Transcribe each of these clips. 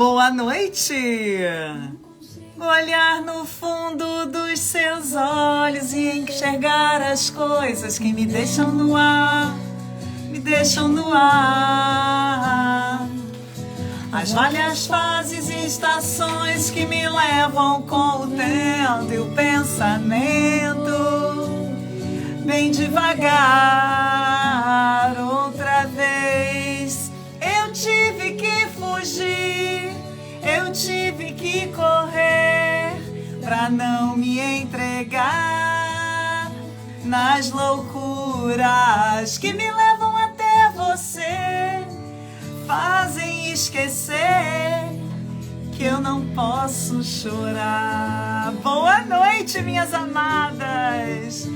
Boa noite! Olhar no fundo dos seus olhos e enxergar as coisas que me deixam no ar, me deixam no ar. As várias fases e estações que me levam com o tempo e o pensamento. Bem devagar, outra vez, eu tive que fugir, eu tive que correr pra não me entregar nas loucuras que me levam até você, fazem esquecer que eu não posso chorar. Boa noite, minhas amadas!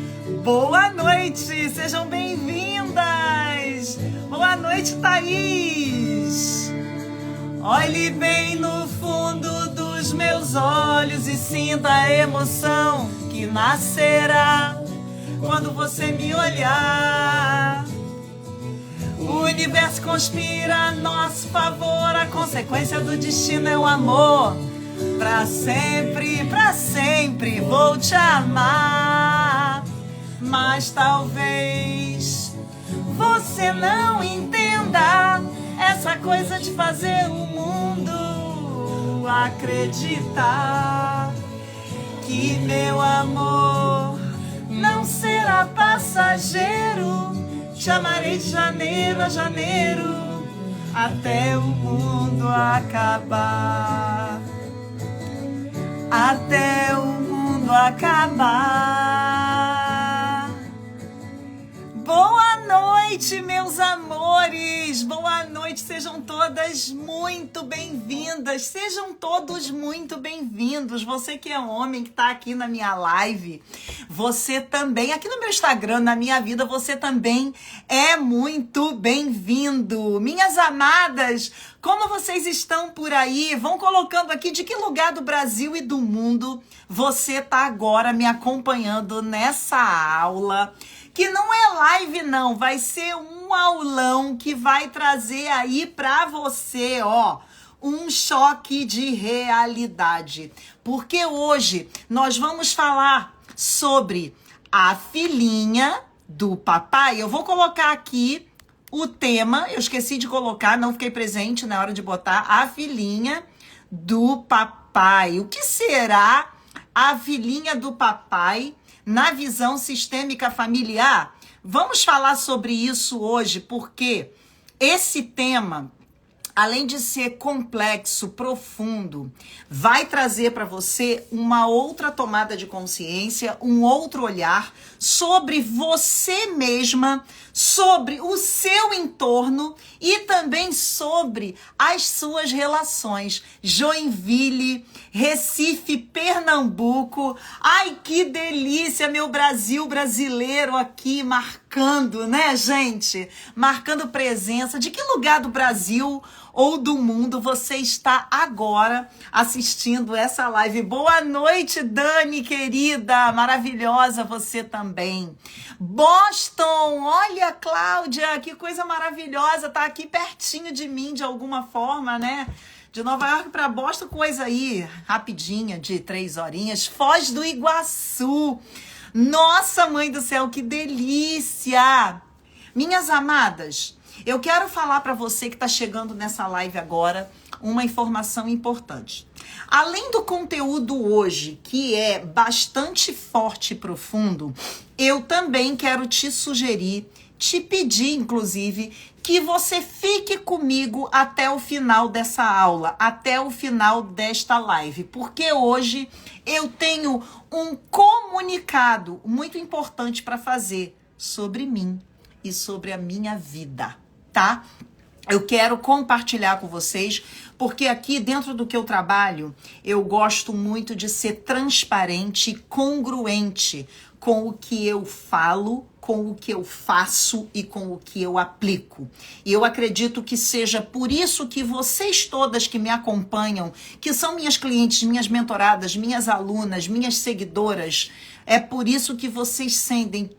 Boa noite, sejam bem-vindas! Boa noite, Thaís! Olhe bem no fundo dos meus olhos e sinta a emoção que nascerá quando você me olhar. O universo conspira a nosso favor, a consequência do destino é o amor. Pra sempre vou te amar. Mas talvez você não entenda essa coisa de fazer o mundo acreditar que meu amor não será passageiro. Te amarei de janeiro a janeiro até o mundo acabar. Até o mundo acabar. Boa noite, meus amores! Boa noite, sejam todas muito bem-vindas, sejam todos muito bem-vindos. Você que é homem, que tá aqui na minha live, você também, aqui no meu Instagram, na minha vida, você também é muito bem-vindo. Minhas amadas, como vocês estão por aí? Vão colocando aqui de que lugar do Brasil e do mundo você tá agora me acompanhando nessa aula, que não é live não, vai ser um aulão que vai trazer aí pra você, ó, um choque de realidade. Porque hoje nós vamos falar sobre a filhinha do papai. Eu vou colocar aqui o tema, eu esqueci de colocar, não fiquei presente na hora de botar a filhinha do papai. O que será a filhinha do papai na visão sistêmica familiar? Vamos falar sobre isso hoje, porque esse tema, além de ser complexo, profundo, vai trazer para você uma outra tomada de consciência, um outro olhar sobre você mesma, sobre o seu entorno e também sobre as suas relações. Joinville, Recife, Pernambuco. Ai, que delícia, meu Brasil brasileiro aqui marcando, né, gente? Marcando presença. De que lugar do Brasil ou do mundo você está agora assistindo essa live? Boa noite, Dani, querida, maravilhosa, você também. Boston, olha, Cláudia, que coisa maravilhosa, tá aqui pertinho de mim de alguma forma, né? De Nova York para Boston, coisa aí rapidinha, de 3 horinhas. Foz do Iguaçu, nossa, mãe do céu, que delícia! Minhas amadas, eu quero falar para você que está chegando nessa live agora uma informação importante. Além do conteúdo hoje, que é bastante forte e profundo, eu também quero te sugerir, te pedir, inclusive, que você fique comigo até o final dessa aula, até o final desta live, porque hoje eu tenho um comunicado muito importante para fazer sobre mim e sobre a minha vida, tá? Eu quero compartilhar com vocês, porque aqui dentro do que eu trabalho, eu gosto muito de ser transparente e congruente com o que eu falo, com o que eu faço e com o que eu aplico. E eu acredito que seja por isso que vocês todas que me acompanham, que são minhas clientes, minhas mentoradas, minhas alunas, minhas seguidoras, é por isso que vocês sentem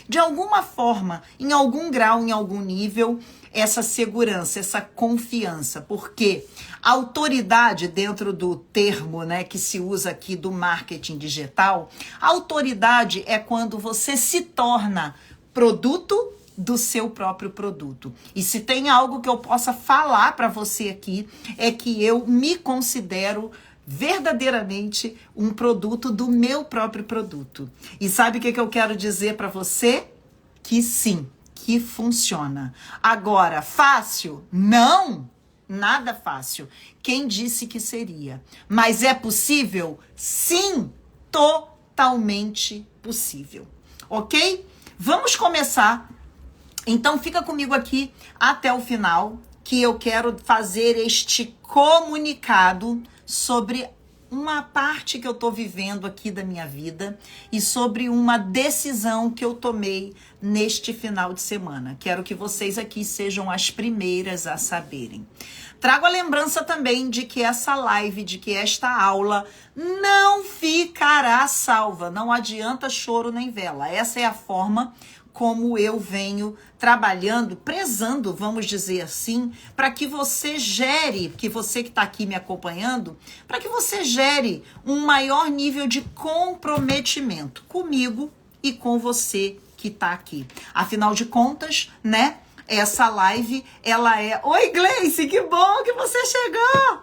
de alguma forma, em algum grau, em algum nível, essa segurança, essa confiança, porque autoridade, dentro do termo, né, que se usa aqui do marketing digital, autoridade é quando você se torna produto do seu próprio produto. E se tem algo que eu possa falar para você aqui, é que eu me considero verdadeiramente um produto do meu próprio produto. E sabe o que eu quero dizer para você? Que sim, que funciona. Agora, fácil? Não, nada fácil. Quem disse que seria? Mas é possível? Sim, totalmente possível. Ok? Vamos começar. Então fica comigo aqui até o final, que eu quero fazer este comunicado sobre uma parte que eu tô vivendo aqui da minha vida e sobre uma decisão que eu tomei neste final de semana. Quero que vocês aqui sejam as primeiras a saberem. Trago a lembrança também de que essa live, de que esta aula não ficará salva. Não adianta choro nem vela. Essa é a forma como eu venho trabalhando, prezando, vamos dizer assim, para que você gere, que você que está aqui me acompanhando, para que você gere um maior nível de comprometimento comigo e com você que está aqui. Afinal de contas, né, essa live, ela é... Oi, Gleice, que bom que você chegou!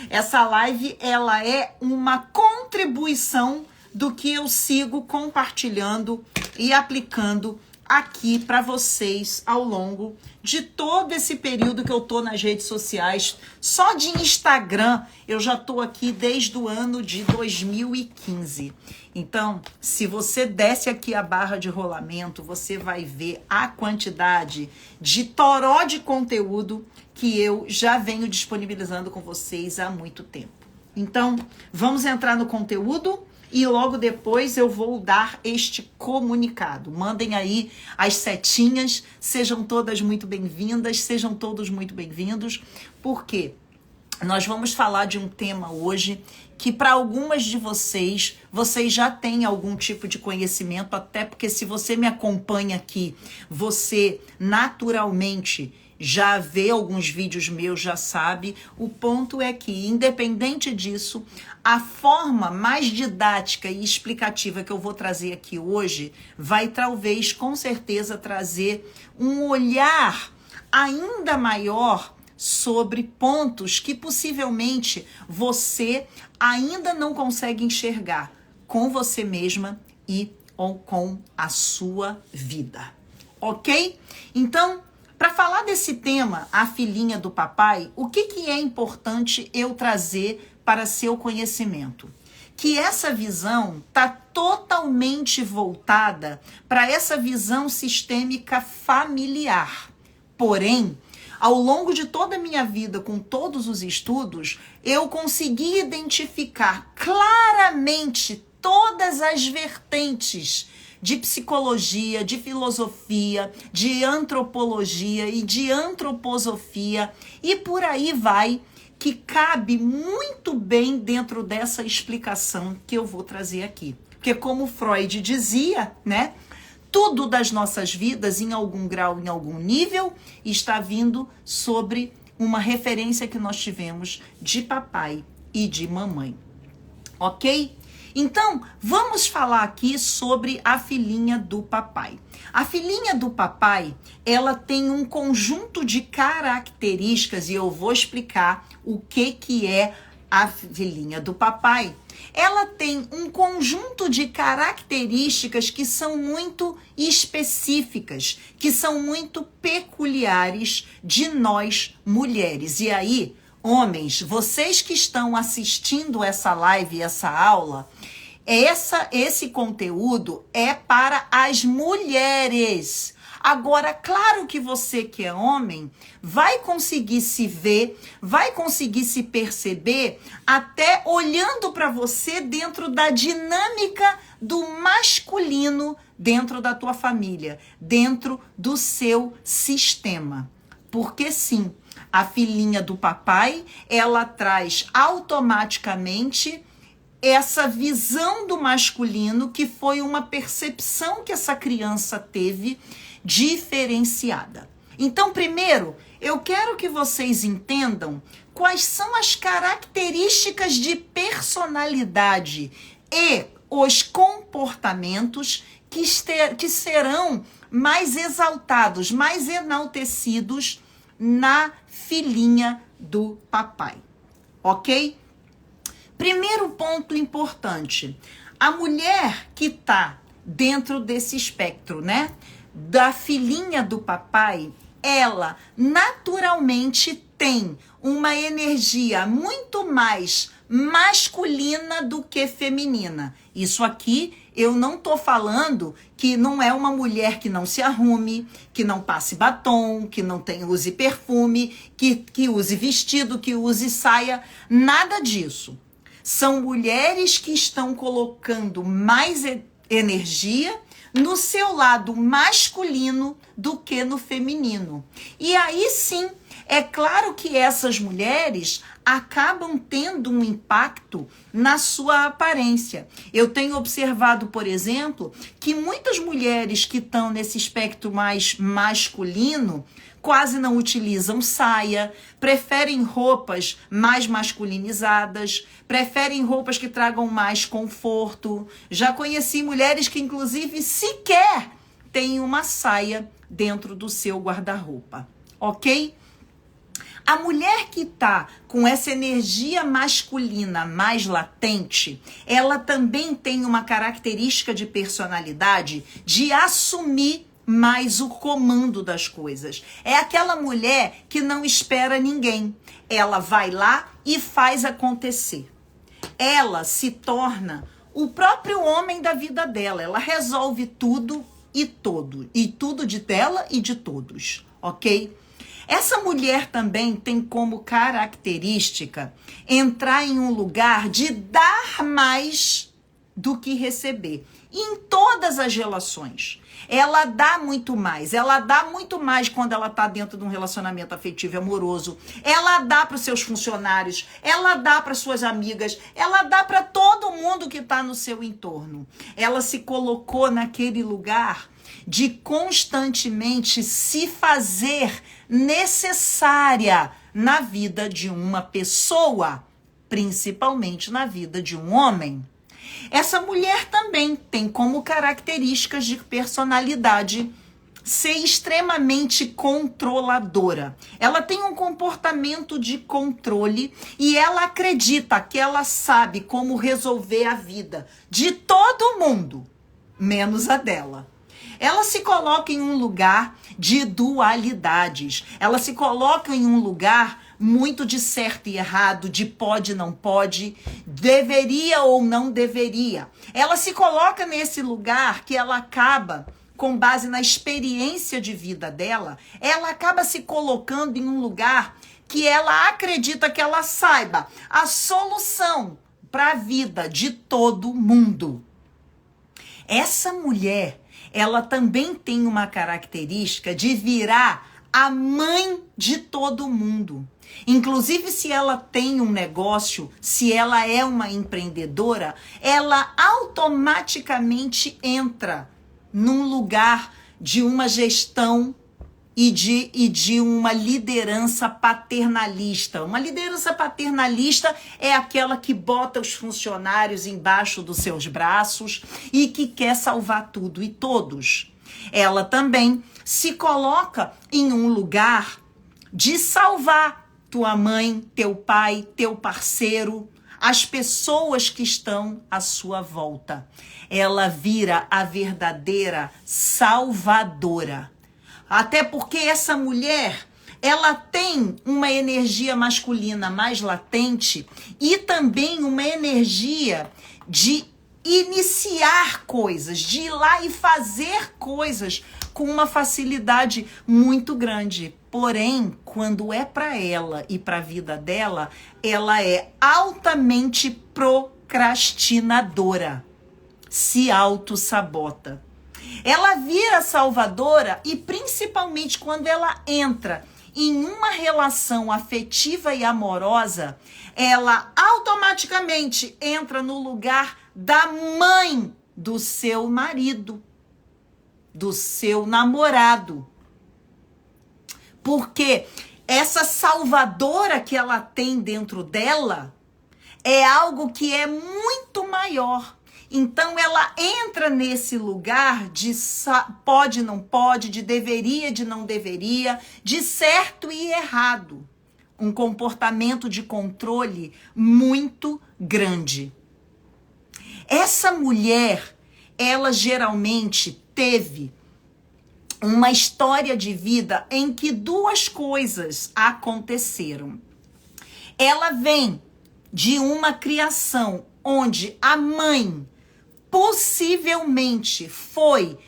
Essa live, ela é uma contribuição do que eu sigo compartilhando e aplicando aqui para vocês ao longo de todo esse período que eu tô nas redes sociais. Só de Instagram eu já tô aqui desde o ano de 2015. Então, se você desce aqui a barra de rolamento, você vai ver a quantidade de toró de conteúdo que eu já venho disponibilizando com vocês há muito tempo. Então, vamos entrar no conteúdo e logo depois eu vou dar este comunicado. Mandem aí as setinhas, sejam todas muito bem-vindas, sejam todos muito bem-vindos, porque nós vamos falar de um tema hoje que para algumas de vocês já têm algum tipo de conhecimento, até porque se você me acompanha aqui, você naturalmente já vê alguns vídeos meus, já sabe. O ponto é que, independente disso, a forma mais didática e explicativa que eu vou trazer aqui hoje vai talvez, com certeza, trazer um olhar ainda maior sobre pontos que possivelmente você ainda não consegue enxergar com você mesma e ou com a sua vida. Ok? Então, para falar desse tema, a filhinha do papai, o que é importante eu trazer para seu conhecimento? Que essa visão está totalmente voltada para essa visão sistêmica familiar. Porém, ao longo de toda a minha vida, com todos os estudos, eu consegui identificar claramente todas as vertentes de psicologia, de filosofia, de antropologia e de antroposofia, e por aí vai, que cabe muito bem dentro dessa explicação que eu vou trazer aqui. Porque como Freud dizia, né, tudo das nossas vidas, em algum grau, em algum nível, está vindo sobre uma referência que nós tivemos de papai e de mamãe. Ok? Então, vamos falar aqui sobre a filhinha do papai. A filhinha do papai, ela tem um conjunto de características e eu vou explicar o que é a filhinha do papai. Ela tem um conjunto de características que são muito específicas, que são muito peculiares de nós mulheres. E aí, homens, vocês que estão assistindo essa live, essa aula, esse conteúdo é para as mulheres. Agora, claro que você que é homem vai conseguir se ver, vai conseguir se perceber até olhando para você dentro da dinâmica do masculino dentro da tua família, dentro do seu sistema. Porque sim, a filhinha do papai, ela traz automaticamente essa visão do masculino que foi uma percepção que essa criança teve diferenciada. Então, primeiro, eu quero que vocês entendam quais são as características de personalidade e os comportamentos que serão mais exaltados, mais enaltecidos na filhinha do papai, ok? Primeiro ponto importante, a mulher que está dentro desse espectro, né, da filhinha do papai, ela naturalmente tem uma energia muito mais masculina do que feminina. Isso aqui eu não tô falando que não é uma mulher que não se arrume, que não passe batom, que não use perfume, que use vestido, que use saia, nada disso. São mulheres que estão colocando mais energia no seu lado masculino do que no feminino. E aí sim, é claro que essas mulheres acabam tendo um impacto na sua aparência. Eu tenho observado, por exemplo, que muitas mulheres que estão nesse espectro mais masculino quase não utilizam saia, preferem roupas mais masculinizadas, preferem roupas que tragam mais conforto. Já conheci mulheres que, inclusive, sequer têm uma saia dentro do seu guarda-roupa, ok? A mulher que está com essa energia masculina mais latente, ela também tem uma característica de personalidade de assumir mais o comando das coisas. É aquela mulher que não espera ninguém. Ela vai lá e faz acontecer. Ela se torna o próprio homem da vida dela. Ela resolve tudo e tudo de dela e de todos, ok? Essa mulher também tem como característica entrar em um lugar de dar mais do que receber. Em todas as relações. Ela dá muito mais. Ela dá muito mais quando ela está dentro de um relacionamento afetivo e amoroso. Ela dá para os seus funcionários. Ela dá para suas amigas. Ela dá para todo mundo que está no seu entorno. Ela se colocou naquele lugar de constantemente se fazer necessária na vida de uma pessoa, principalmente na vida de um homem. Essa mulher também tem como características de personalidade ser extremamente controladora. Ela tem um comportamento de controle e ela acredita que ela sabe como resolver a vida de todo mundo, menos a dela. Ela se coloca em um lugar de dualidades. Ela se coloca em um lugar muito de certo e errado, de pode, não pode, deveria ou não deveria. Ela se coloca nesse lugar que ela acaba, com base na experiência de vida dela, ela acaba se colocando em um lugar que ela acredita que ela saiba a solução para a vida de todo mundo. Essa mulher, ela também tem uma característica de virar a mãe de todo mundo. Inclusive, se ela tem um negócio, se ela é uma empreendedora, ela automaticamente entra num lugar de uma gestão e de uma liderança paternalista. Uma liderança paternalista é aquela que bota os funcionários embaixo dos seus braços e que quer salvar tudo e todos. Ela também se coloca em um lugar de salvar tua mãe, teu pai, teu parceiro, as pessoas que estão à sua volta. Ela vira a verdadeira salvadora. Até porque essa mulher, ela tem uma energia masculina mais latente e também uma energia de iniciar coisas, de ir lá e fazer coisas com uma facilidade muito grande. Porém, quando é para ela e para a vida dela, ela é altamente procrastinadora, se auto-sabota. Ela vira salvadora e principalmente quando ela entra em uma relação afetiva e amorosa, ela automaticamente entra no lugar da mãe do seu marido, do seu namorado. Porque essa salvadora que ela tem dentro dela é algo que é muito maior. Então ela entra nesse lugar de pode, não pode, de deveria, de não deveria, de certo e errado. Um comportamento de controle muito grande. Essa mulher, ela geralmente teve uma história de vida em que duas coisas aconteceram. Ela vem de uma criação onde a mãe possivelmente foi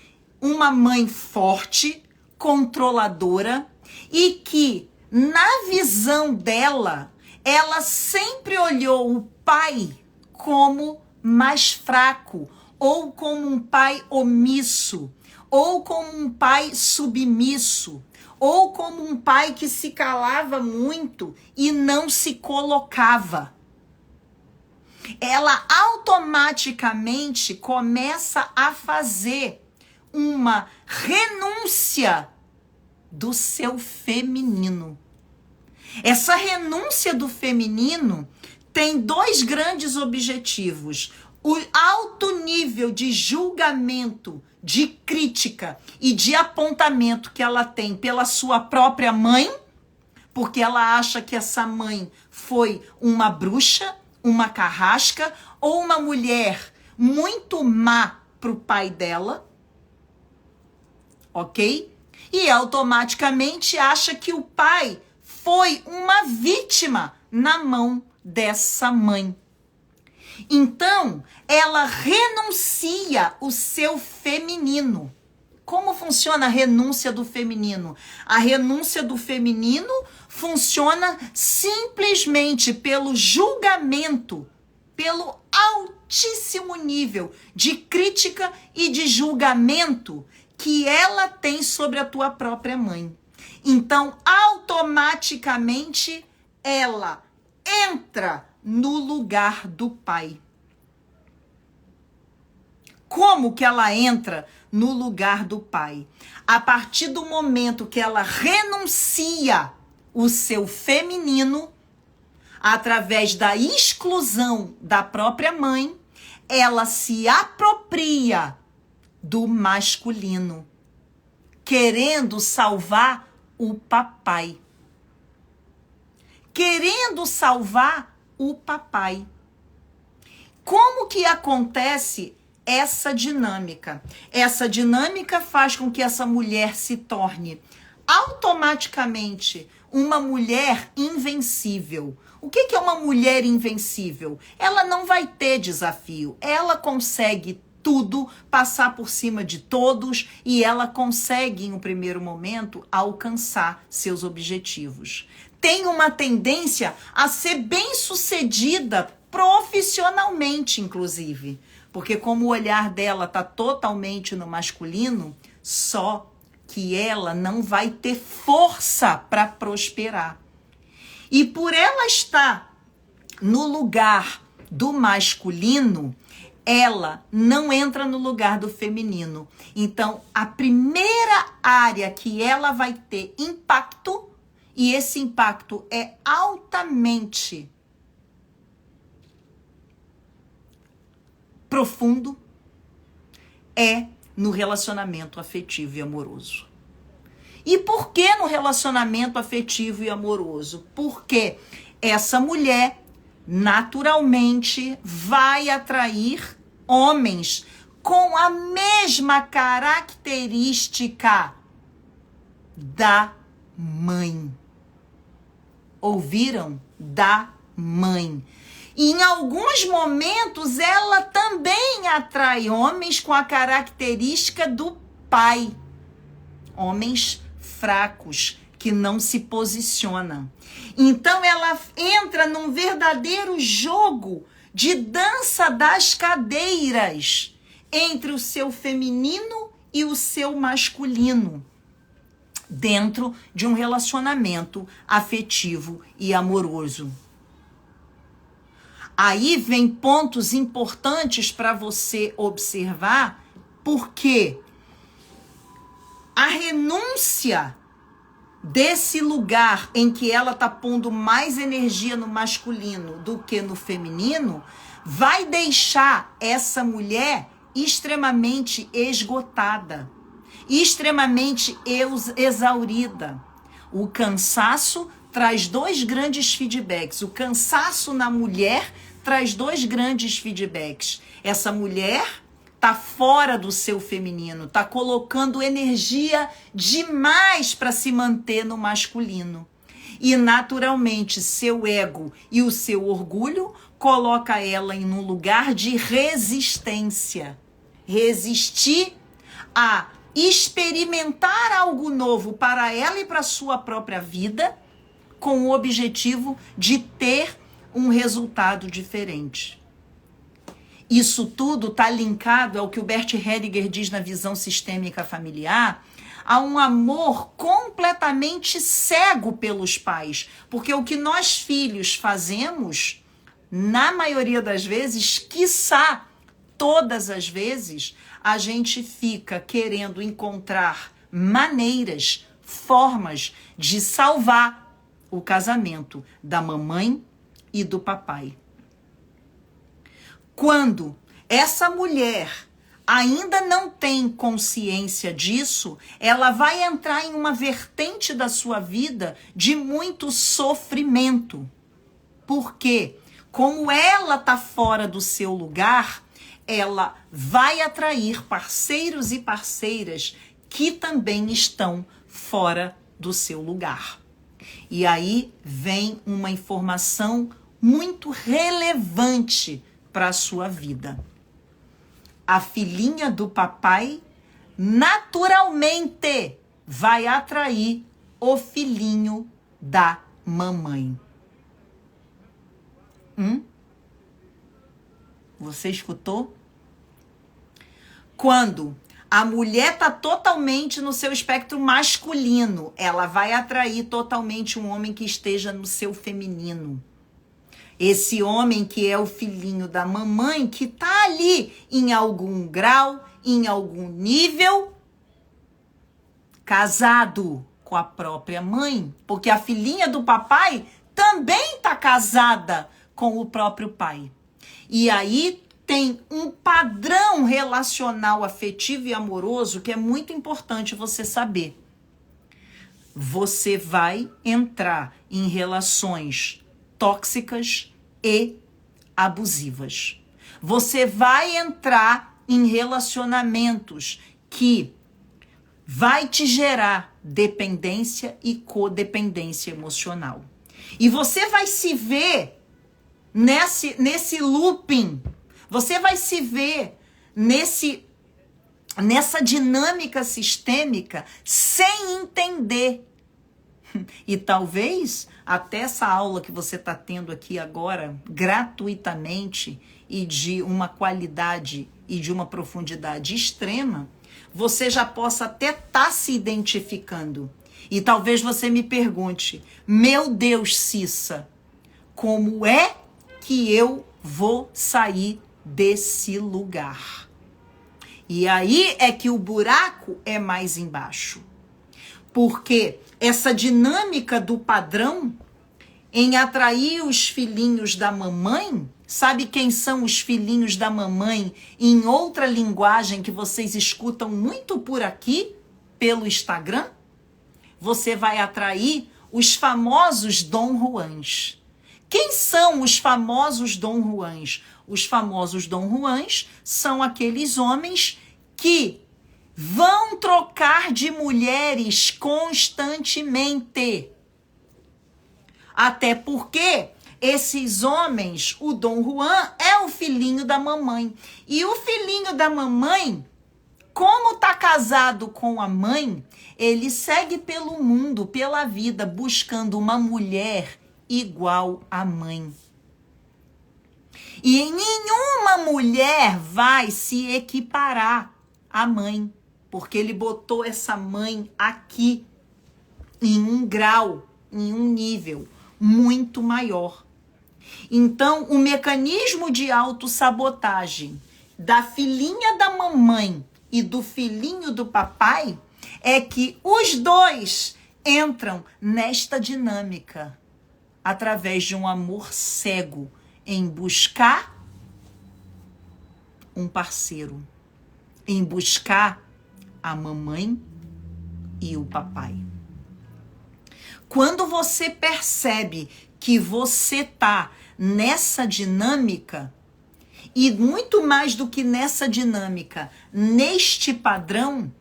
uma mãe forte, controladora e que, na visão dela, ela sempre olhou o pai como mais fraco, ou como um pai omisso, ou como um pai submisso, ou como um pai que se calava muito e não se colocava. Ela automaticamente começa a fazer uma renúncia do seu feminino. Essa renúncia do feminino tem dois grandes objetivos: o alto nível de julgamento, de crítica e de apontamento que ela tem pela sua própria mãe, porque ela acha que essa mãe foi uma bruxa, uma carrasca ou uma mulher muito má para o pai dela, ok? E automaticamente acha que o pai foi uma vítima na mão dessa mãe. Então, ela renuncia o seu feminino. Como funciona a renúncia do feminino? A renúncia do feminino funciona simplesmente pelo julgamento, pelo altíssimo nível de crítica e de julgamento que ela tem sobre a tua própria mãe. Então, automaticamente, ela entra no lugar do pai. Como que ela entra no lugar do pai? A partir do momento que ela renuncia o seu feminino, através da exclusão da própria mãe, ela se apropria do masculino, querendo salvar o papai. Querendo salvar o papai. Como que acontece essa dinâmica? Essa dinâmica faz com que essa mulher se torne automaticamente uma mulher invencível. O que é uma mulher invencível? Ela não vai ter desafio. Ela consegue tudo, passar por cima de todos e ela consegue, em um primeiro momento, alcançar seus objetivos. Tem uma tendência a ser bem-sucedida profissionalmente, inclusive. Porque como o olhar dela está totalmente no masculino, só que ela não vai ter força para prosperar. E por ela estar no lugar do masculino, ela não entra no lugar do feminino. Então, a primeira área que ela vai ter impacto, e esse impacto é altamente profundo, é no relacionamento afetivo e amoroso. E por que no relacionamento afetivo e amoroso? Porque essa mulher naturalmente vai atrair homens com a mesma característica da mãe. Ouviram? Da mãe. E em alguns momentos ela também atrai homens com a característica do pai. Homens fracos, que não se posicionam. Então ela entra num verdadeiro jogo de dança das cadeiras entre o seu feminino e o seu masculino, dentro de um relacionamento afetivo e amoroso. Aí vem pontos importantes para você observar, porque a renúncia desse lugar em que ela está pondo mais energia no masculino do que no feminino, vai deixar essa mulher extremamente esgotada, extremamente exaurida. O cansaço traz dois grandes feedbacks. O cansaço na mulher traz dois grandes feedbacks. Essa mulher tá fora do seu feminino, tá colocando energia demais para se manter no masculino. E naturalmente seu ego e o seu orgulho coloca ela em um lugar de resistência. Resistir a experimentar algo novo para ela e para sua própria vida, com o objetivo de ter um resultado diferente. Isso tudo está linkado ao que o Bert Hellinger diz na visão sistêmica familiar, a um amor completamente cego pelos pais. Porque o que nós filhos fazemos, na maioria das vezes, quiçá todas as vezes, a gente fica querendo encontrar maneiras, formas de salvar o casamento da mamãe e do papai. Quando essa mulher ainda não tem consciência disso, ela vai entrar em uma vertente da sua vida de muito sofrimento. Porque, como ela está fora do seu lugar, ela vai atrair parceiros e parceiras que também estão fora do seu lugar. E aí vem uma informação muito relevante para a sua vida. A filhinha do papai naturalmente vai atrair o filhinho da mamãe. Você escutou? Quando a mulher está totalmente no seu espectro masculino, ela vai atrair totalmente um homem que esteja no seu feminino. Esse homem que é o filhinho da mamãe, que está ali em algum grau, em algum nível, casado com a própria mãe, porque a filhinha do papai também está casada com o próprio pai. E aí tem um padrão relacional afetivo e amoroso que é muito importante você saber. Você vai entrar em relações tóxicas e abusivas. Você vai entrar em relacionamentos que vai te gerar dependência e codependência emocional. E você vai se ver nesse looping. Você vai se ver nessa dinâmica sistêmica sem entender. E talvez até essa aula que você está tendo aqui agora, gratuitamente e de uma qualidade e de uma profundidade extrema, você já possa até estar se identificando. E talvez você me pergunte, meu Deus, Cissa, como é que eu vou sair desse lugar? E aí é que o buraco é mais embaixo. Porque essa dinâmica do padrão em atrair os filhinhos da mamãe, sabe quem são os filhinhos da mamãe em outra linguagem que vocês escutam muito por aqui, pelo Instagram? Você vai atrair os famosos Dom Juans. Quem são os famosos Dom Juans? Os famosos Dom Juans são aqueles homens que vão trocar de mulheres constantemente. Até porque esses homens, o Dom Juan é o filhinho da mamãe. E o filhinho da mamãe, como está casado com a mãe, ele segue pelo mundo, pela vida, buscando uma mulher igual à mãe. E nenhuma mulher vai se equiparar à mãe, porque ele botou essa mãe aqui em um grau, em um nível muito maior. Então, o mecanismo de autossabotagem da filhinha da mamãe e do filhinho do papai é que os dois entram nesta dinâmica através de um amor cego em buscar um parceiro, em buscar a mamãe e o papai. Quando você percebe que você tá nessa dinâmica, e muito mais do que nessa dinâmica, neste padrão,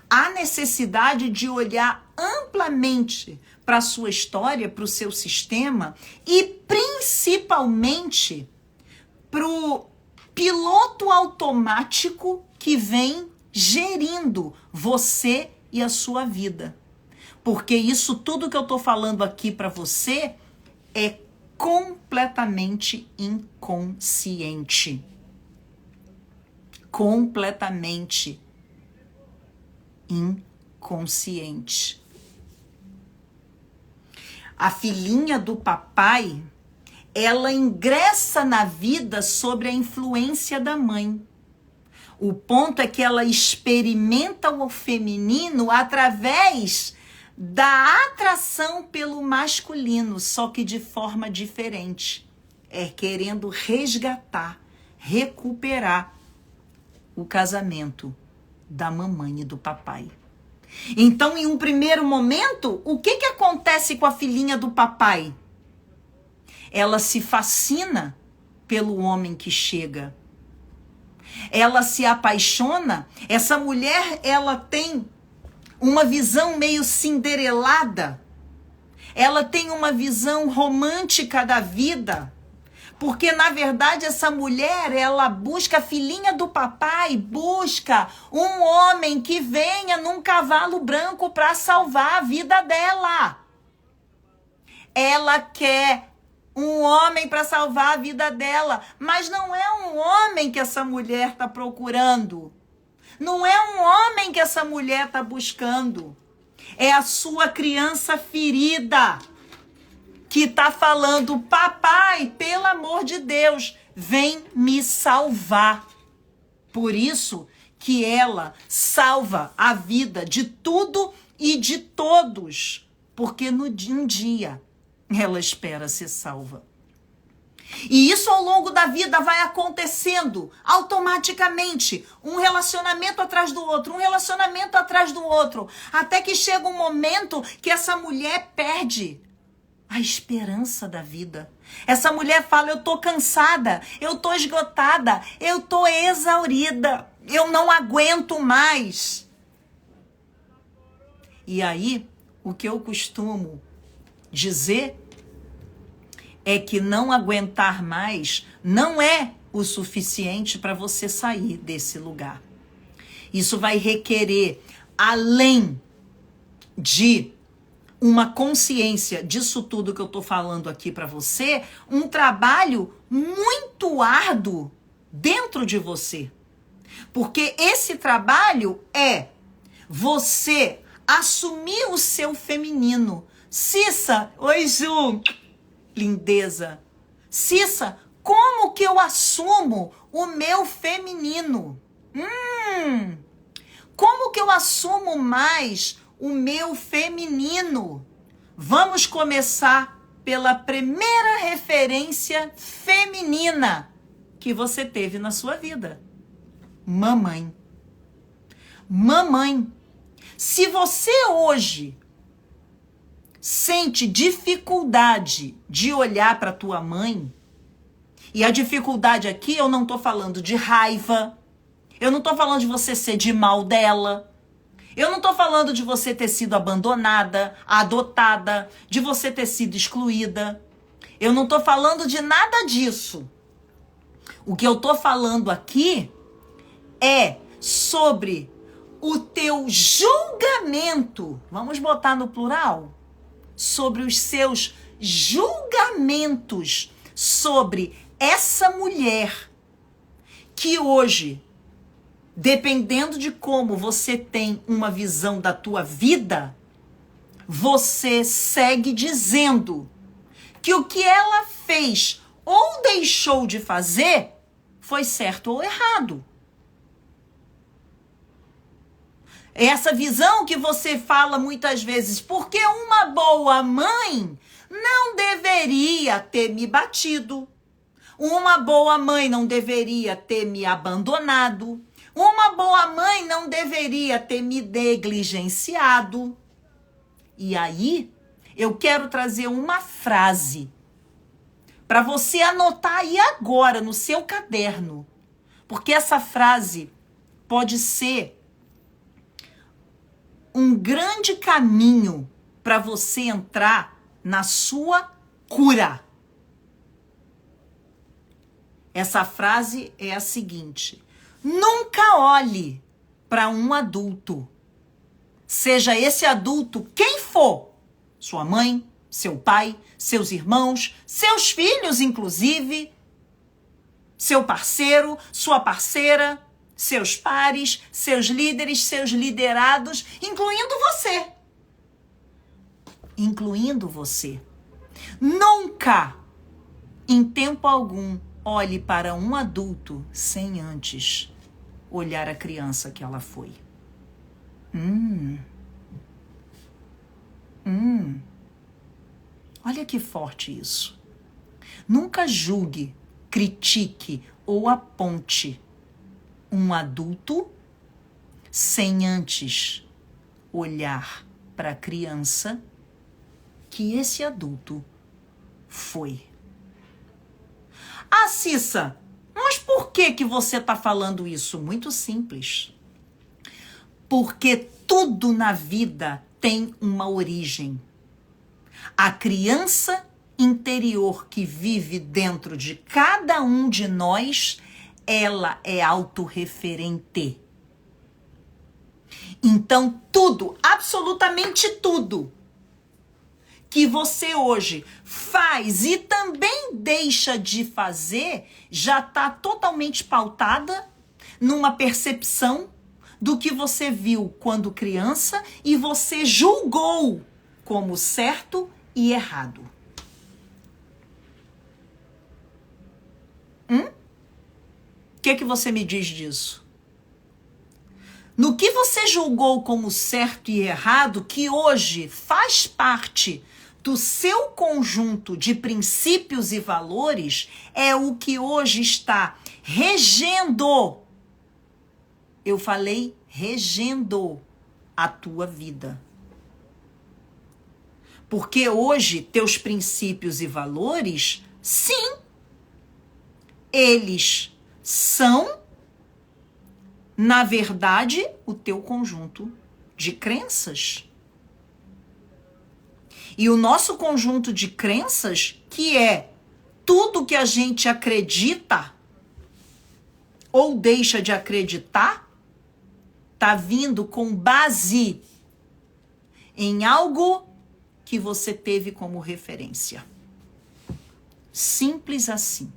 há necessidade de olhar amplamente para a sua história, para o seu sistema e principalmente para o piloto automático que vem gerindo você e a sua vida. Porque isso tudo que eu estou falando aqui para você é completamente inconsciente. Completamente inconsciente. A filhinha do papai, ela ingressa na vida sobre a influência da mãe. O ponto é que ela experimenta o feminino através da atração pelo masculino, só que de forma diferente. É querendo resgatar, recuperar o casamento da mamãe e do papai. Então, em um primeiro momento, o que acontece com a filhinha do papai? Ela se fascina pelo homem que chega. Ela se apaixona. Essa mulher, ela tem uma visão meio cinderelada. Ela tem uma visão romântica da vida. Porque, na verdade, essa mulher, ela busca, a filhinha do papai, busca um homem que venha num cavalo branco para salvar a vida dela. Ela quer um homem para salvar a vida dela, mas não é um homem que essa mulher está procurando. Não é um homem que essa mulher está buscando. É a sua criança ferida que está falando: papai, pelo amor de Deus, vem me salvar. Por isso que ela salva a vida de tudo e de todos. Porque um dia ela espera ser salva. E isso ao longo da vida vai acontecendo automaticamente, um relacionamento atrás do outro, um relacionamento atrás do outro, até que chega um momento que essa mulher perde a esperança da vida. Essa mulher fala: eu tô cansada, eu tô esgotada, eu tô exaurida, eu não aguento mais. E aí, o que eu costumo dizer é que não aguentar mais não é o suficiente para você sair desse lugar. Isso vai requerer, além de uma consciência disso tudo que eu estou falando aqui para você, um trabalho muito árduo dentro de você. Porque esse trabalho é você assumir o seu feminino. Cissa, oi Ju, lindeza. Cissa, como que eu assumo o meu feminino? Como que eu assumo mais o meu feminino? Vamos começar pela primeira referência feminina que você teve na sua vida. Mamãe. Mamãe. Se você hoje sente dificuldade de olhar para tua mãe, e a dificuldade aqui eu não tô falando de raiva, eu não tô falando de você ser de mal dela, eu não tô falando de você ter sido abandonada, adotada, de você ter sido excluída, eu não tô falando de nada disso. O que eu tô falando aqui é sobre o teu julgamento, vamos botar no plural, sobre os seus julgamentos sobre essa mulher que hoje, dependendo de como você tem uma visão da tua vida, você segue dizendo que o que ela fez ou deixou de fazer foi certo ou errado. Essa visão que você fala muitas vezes, porque uma boa mãe não deveria ter me batido. Uma boa mãe não deveria ter me abandonado. Uma boa mãe não deveria ter me negligenciado. E aí, eu quero trazer uma frase para você anotar aí agora no seu caderno. Porque essa frase pode ser um grande caminho para você entrar na sua cura. Essa frase é a seguinte: nunca olhe para um adulto, seja esse adulto quem for, sua mãe, seu pai, seus irmãos, seus filhos inclusive, seu parceiro, sua parceira, seus pares, seus líderes, seus liderados, incluindo você. Incluindo você. Nunca, em tempo algum, olhe para um adulto sem antes olhar a criança que ela foi. Olha que forte isso. Nunca julgue, critique ou aponte um adulto sem antes olhar para a criança que esse adulto foi. Ah, Cissa, mas por que você está falando isso? Muito simples. Porque tudo na vida tem uma origem. A criança interior que vive dentro de cada um de nós, ela é autorreferente. Então, tudo, absolutamente tudo, que você hoje faz e também deixa de fazer, já está totalmente pautada numa percepção do que você viu quando criança e você julgou como certo e errado. O que você me diz disso? No que você julgou como certo e errado, que hoje faz parte do seu conjunto de princípios e valores, é o que hoje está regendo. Eu falei regendo a tua vida. Porque hoje teus princípios e valores, sim, eles são, na verdade, o teu conjunto de crenças. E o nosso conjunto de crenças, que é tudo que a gente acredita ou deixa de acreditar, tá vindo com base em algo que você teve como referência. Simples assim.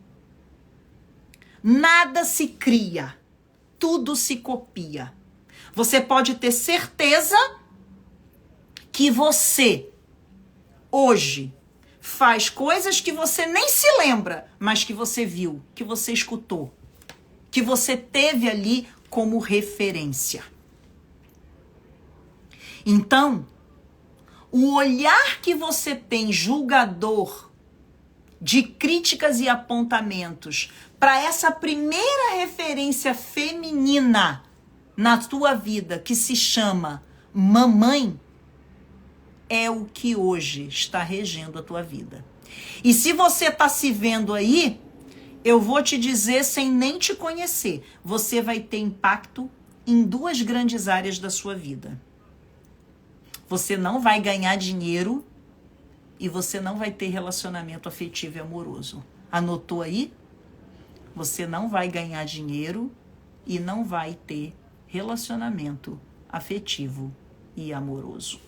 Nada se cria, tudo se copia. Você pode ter certeza que você, hoje, faz coisas que você nem se lembra, mas que você viu, que você escutou, que você teve ali como referência. Então, o olhar que você tem julgador de críticas e apontamentos para essa primeira referência feminina na tua vida, que se chama mamãe, é o que hoje está regendo a tua vida. E se você está se vendo aí, eu vou te dizer sem nem te conhecer, você vai ter impacto em duas grandes áreas da sua vida. Você não vai ganhar dinheiro e você não vai ter relacionamento afetivo e amoroso. Anotou aí? Você não vai ganhar dinheiro e não vai ter relacionamento afetivo e amoroso.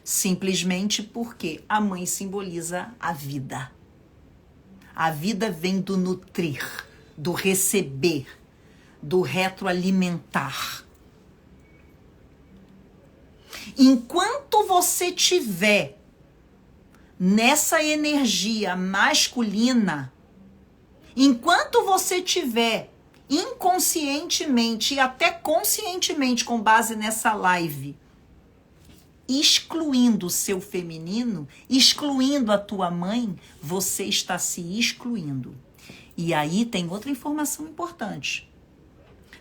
Simplesmente porque a mãe simboliza a vida. A vida vem do nutrir, do receber, do retroalimentar. Enquanto você tiver nessa energia masculina, enquanto você tiver inconscientemente e até conscientemente, com base nessa live, excluindo o seu feminino, excluindo a tua mãe, você está se excluindo. E aí tem outra informação importante.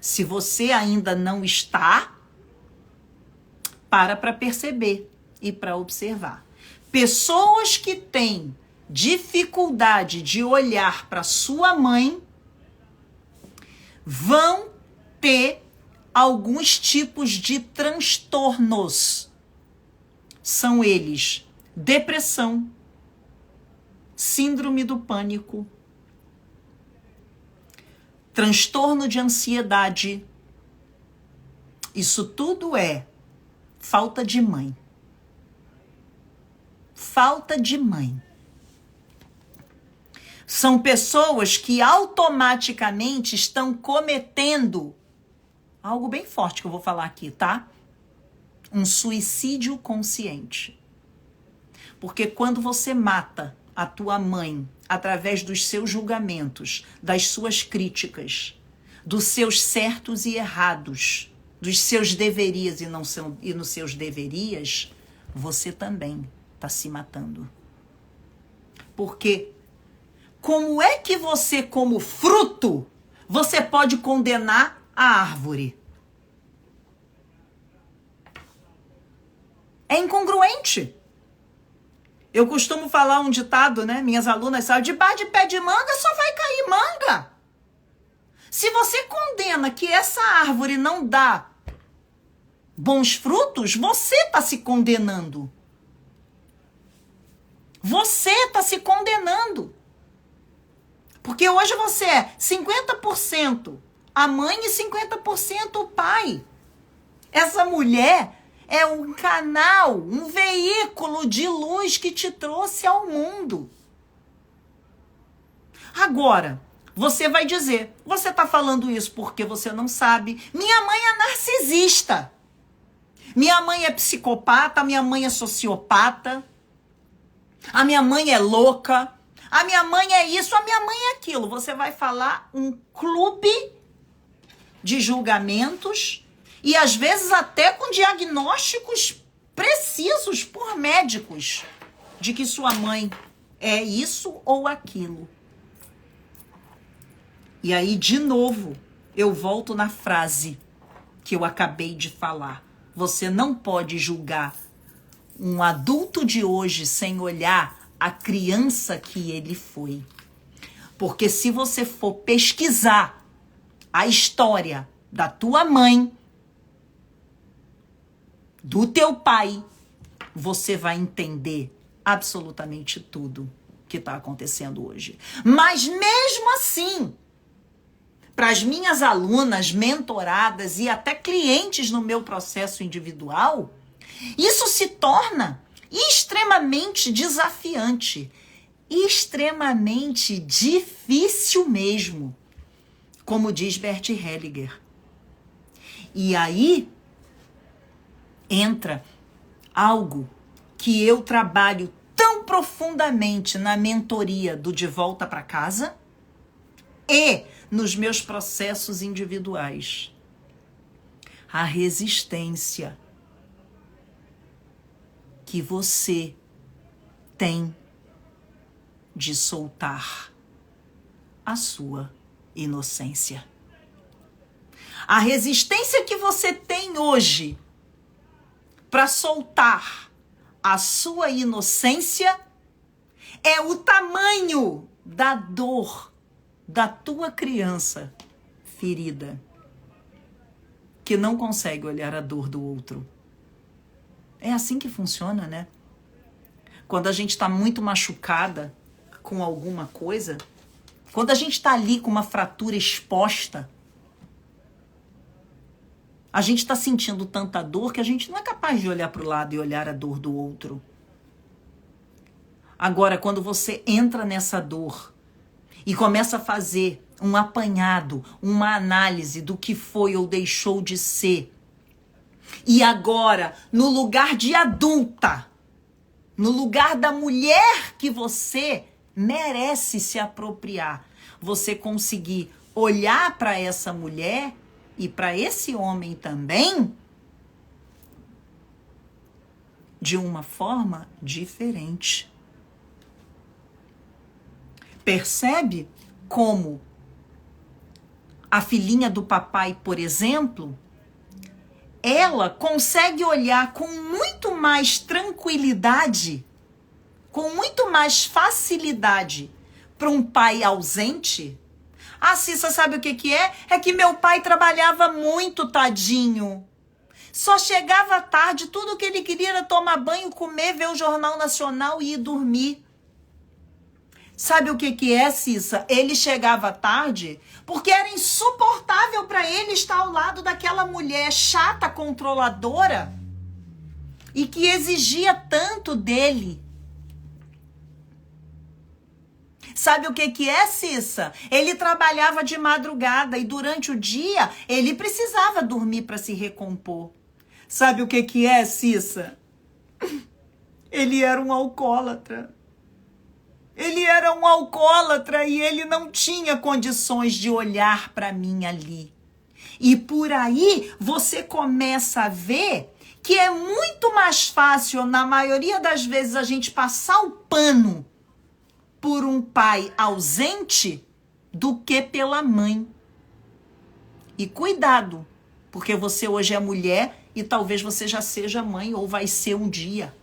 Se você ainda não está, para perceber e para observar. Pessoas que têm dificuldade de olhar para sua mãe vão ter alguns tipos de transtornos. São eles: depressão, síndrome do pânico, transtorno de ansiedade. Isso tudo é falta de mãe. Falta de mãe. São pessoas que automaticamente estão cometendo algo bem forte que eu vou falar aqui, tá? Um suicídio consciente. Porque quando você mata a tua mãe através dos seus julgamentos, das suas críticas, dos seus certos e errados, dos seus deverias e nos seus deverias, você também está se matando. Porque como é que você, como fruto, você pode condenar a árvore? É incongruente. Eu costumo falar um ditado, né? Minhas alunas sabem, debaixo de pé de manga só vai cair manga. Se você condena que essa árvore não dá bons frutos, você está se condenando. Você está se condenando. Porque hoje você é 50% a mãe e 50% o pai. Essa mulher é um canal, um veículo de luz que te trouxe ao mundo. Agora, você vai dizer, você está falando isso porque você não sabe. Minha mãe é narcisista. Minha mãe é psicopata, minha mãe é sociopata. A minha mãe é louca. A minha mãe é isso, a minha mãe é aquilo. Você vai falar um clube de julgamentos e às vezes até com diagnósticos precisos por médicos de que sua mãe é isso ou aquilo. E aí, de novo, eu volto na frase que eu acabei de falar. Você não pode julgar um adulto de hoje sem olhar a criança que ele foi. Porque se você for pesquisar a história da tua mãe, do teu pai, você vai entender absolutamente tudo que está acontecendo hoje. Mas mesmo assim, para as minhas alunas, mentoradas e até clientes no meu processo individual, isso se torna extremamente desafiante, extremamente difícil mesmo, como diz Bert Hellinger. E aí entra algo que eu trabalho tão profundamente na mentoria do De Volta para Casa e nos meus processos individuais. A resistência que você tem de soltar a sua inocência. A resistência que você tem hoje para soltar a sua inocência é o tamanho da dor da tua criança ferida, que não consegue olhar a dor do outro. É assim que funciona, né? Quando a gente está muito machucada com alguma coisa, quando a gente está ali com uma fratura exposta, a gente está sentindo tanta dor que a gente não é capaz de olhar para o lado e olhar a dor do outro. Agora, quando você entra nessa dor e começa a fazer um apanhado, uma análise do que foi ou deixou de ser, e agora, no lugar de adulta, no lugar da mulher que você merece se apropriar, você conseguir olhar para essa mulher e para esse homem também de uma forma diferente. Percebe como a filhinha do papai, por exemplo, ela consegue olhar com muito mais tranquilidade, com muito mais facilidade para um pai ausente? Ah, Cissa, sabe o que é? É que meu pai trabalhava muito, tadinho. Só chegava tarde, tudo que ele queria era tomar banho, comer, ver o Jornal Nacional e ir dormir. Sabe o que é, Cissa? Ele chegava tarde porque era insuportável para ele estar ao lado daquela mulher chata, controladora e que exigia tanto dele. Sabe o que é, Cissa? Ele trabalhava de madrugada e durante o dia ele precisava dormir para se recompor. Sabe o que é, Cissa? Ele era um alcoólatra. Ele era um alcoólatra e ele não tinha condições de olhar para mim ali. E por aí você começa a ver que é muito mais fácil, na maioria das vezes, a gente passar o pano por um pai ausente do que pela mãe. E cuidado, porque você hoje é mulher e talvez você já seja mãe ou vai ser um dia.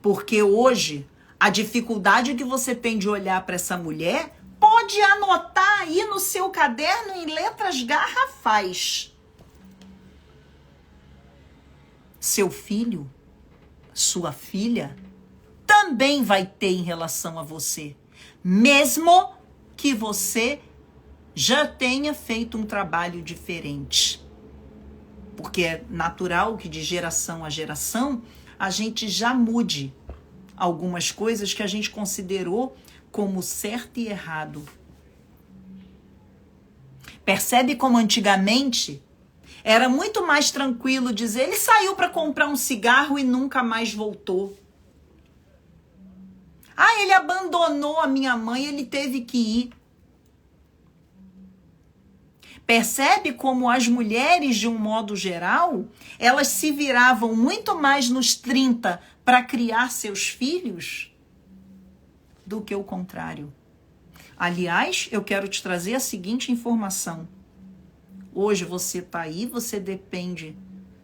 Porque hoje, a dificuldade que você tem de olhar para essa mulher, pode anotar aí no seu caderno em letras garrafais. Seu filho, sua filha, também vai ter em relação a você. Mesmo que você já tenha feito um trabalho diferente. Porque é natural que de geração a geração a gente já mude algumas coisas que a gente considerou como certo e errado. Percebe como antigamente era muito mais tranquilo dizer ele saiu para comprar um cigarro e nunca mais voltou. Ah, ele abandonou a minha mãe, ele teve que ir. Percebe como as mulheres, de um modo geral, elas se viravam muito mais nos 30 para criar seus filhos do que o contrário. Aliás, eu quero te trazer a seguinte informação. Hoje você está aí, você depende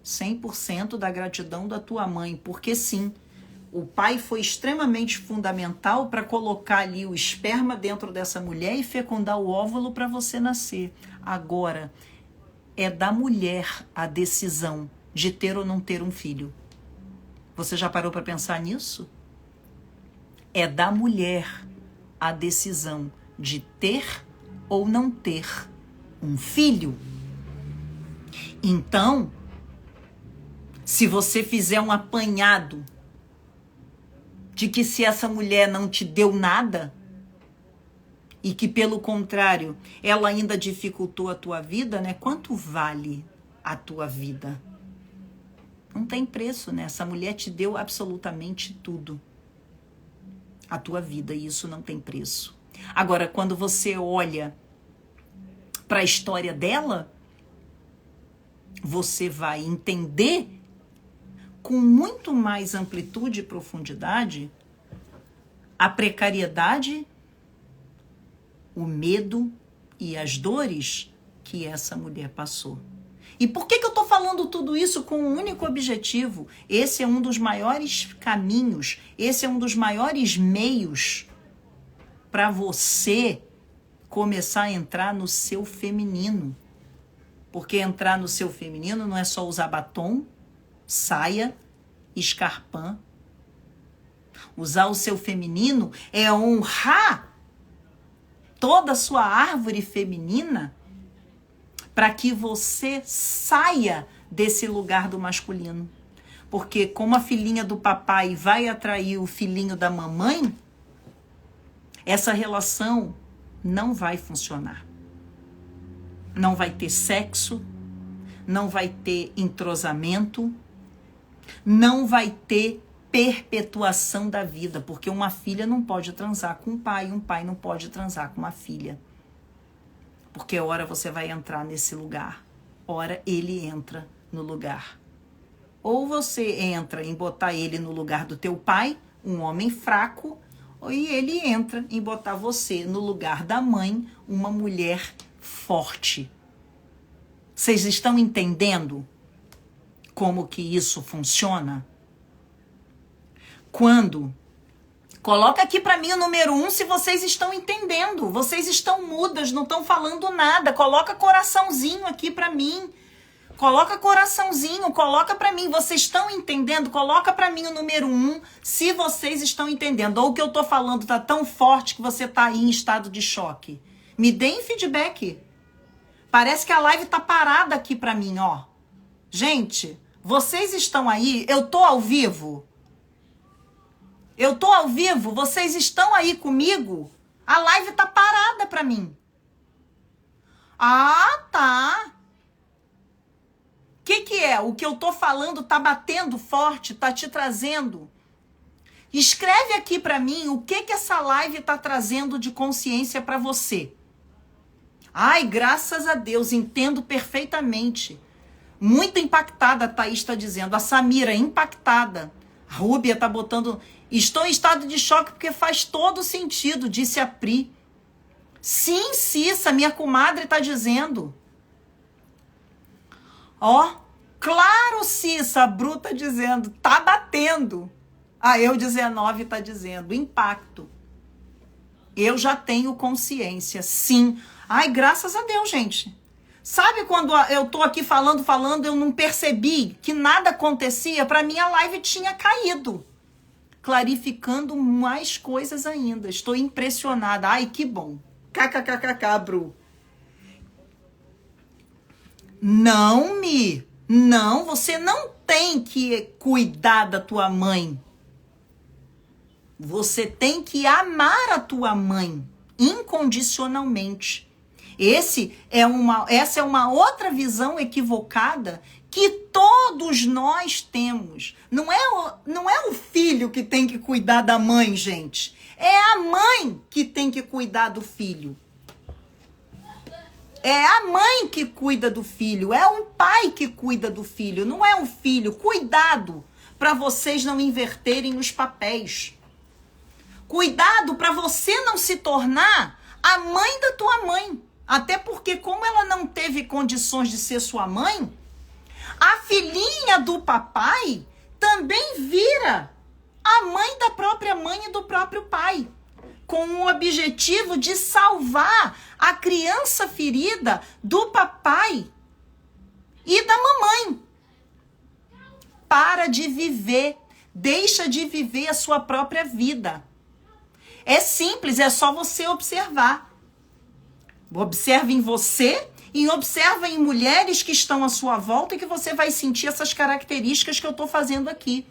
100% da gratidão da tua mãe, porque sim, o pai foi extremamente fundamental para colocar ali o esperma dentro dessa mulher e fecundar o óvulo para você nascer. Agora, é da mulher a decisão de ter ou não ter um filho. Você já parou para pensar nisso? É da mulher a decisão de ter ou não ter um filho. Então, se você fizer um apanhado de que se essa mulher não te deu nada e que, pelo contrário, ela ainda dificultou a tua vida, né? Quanto vale a tua vida? Não tem preço, né? Essa mulher te deu absolutamente tudo. A tua vida, e isso não tem preço. Agora, quando você olha para a história dela, você vai entender com muito mais amplitude e profundidade a precariedade, o medo e as dores que essa mulher passou. E por que eu estou falando tudo isso com um único objetivo? Esse é um dos maiores caminhos, esse é um dos maiores meios para você começar a entrar no seu feminino. Porque entrar no seu feminino não é só usar batom, saia, escarpã. Usar o seu feminino é honrar toda a sua árvore feminina para que você saia desse lugar do masculino. Porque como a filhinha do papai vai atrair o filhinho da mamãe, essa relação não vai funcionar. Não vai ter sexo, não vai ter entrosamento, não vai ter perpetuação da vida, porque uma filha não pode transar com um pai não pode transar com uma filha. Porque ora você vai entrar nesse lugar, ora ele entra no lugar. Ou você entra em botar ele no lugar do teu pai, um homem fraco, e ele entra em botar você no lugar da mãe, uma mulher forte. Vocês estão entendendo como que isso funciona? Quando... Coloca aqui pra mim o número 1 se vocês estão entendendo. Vocês estão mudas, não estão falando nada. Coloca coraçãozinho aqui pra mim. Coloca coraçãozinho, coloca pra mim. Vocês estão entendendo? Coloca pra mim o número 1 se vocês estão entendendo. Ou o que eu tô falando tá tão forte que você tá aí em estado de choque. Me deem feedback. Parece que a live tá parada aqui pra mim, ó. Gente, vocês estão aí? Eu tô ao vivo? Eu tô ao vivo? Vocês estão aí comigo? A live tá parada pra mim. Ah, tá. O que é? O que eu tô falando tá batendo forte, tá te trazendo? Escreve aqui pra mim o que essa live tá trazendo de consciência pra você. Ai, graças a Deus, entendo perfeitamente. Muito impactada, a Thaís está dizendo. A Samira, impactada. A Rúbia tá botando... Estou em estado de choque porque faz todo sentido, disse a Pri. Sim, Cissa, minha comadre tá dizendo. Ó, claro, Cissa, a Bru tá dizendo. Tá batendo. A Eu 19 tá dizendo. Impacto. Eu já tenho consciência, sim. Ai, graças a Deus, gente. Sabe quando eu tô aqui falando, eu não percebi que nada acontecia? Pra mim a live tinha caído. Clarificando mais coisas ainda. Estou impressionada. Ai, que bom. KKKKK, Bru. Não, você não tem que cuidar da tua mãe. Você tem que amar a tua mãe incondicionalmente. Essa é uma outra visão equivocada que todos nós temos. Não é o filho que tem que cuidar da mãe, gente. É a mãe que tem que cuidar do filho. É a mãe que cuida do filho. É um pai que cuida do filho. Não é um filho. Cuidado para vocês não inverterem os papéis. Cuidado para você não se tornar a mãe da tua mãe. Até porque, como ela não teve condições de ser sua mãe, a filhinha do papai também vira a mãe da própria mãe e do próprio pai, com o objetivo de salvar a criança ferida do papai e da mamãe. Para de viver, deixa de viver a sua própria vida. É simples, é só você observar. Observe em você e observa em mulheres que estão à sua volta e que você vai sentir essas características que eu estou fazendo aqui.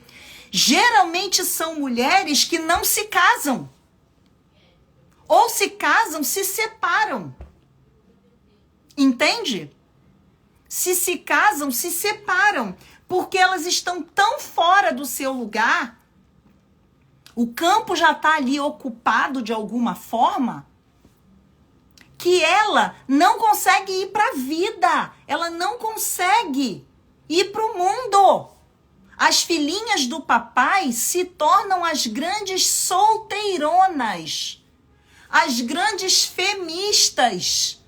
Geralmente são mulheres que não se casam. Ou se casam, se separam. Entende? Se casam, se separam. Porque elas estão tão fora do seu lugar. O campo já está ali ocupado de alguma forma, que ela não consegue ir para a vida. Ela não consegue ir para o mundo. As filhinhas do papai se tornam as grandes solteironas. As grandes feministas.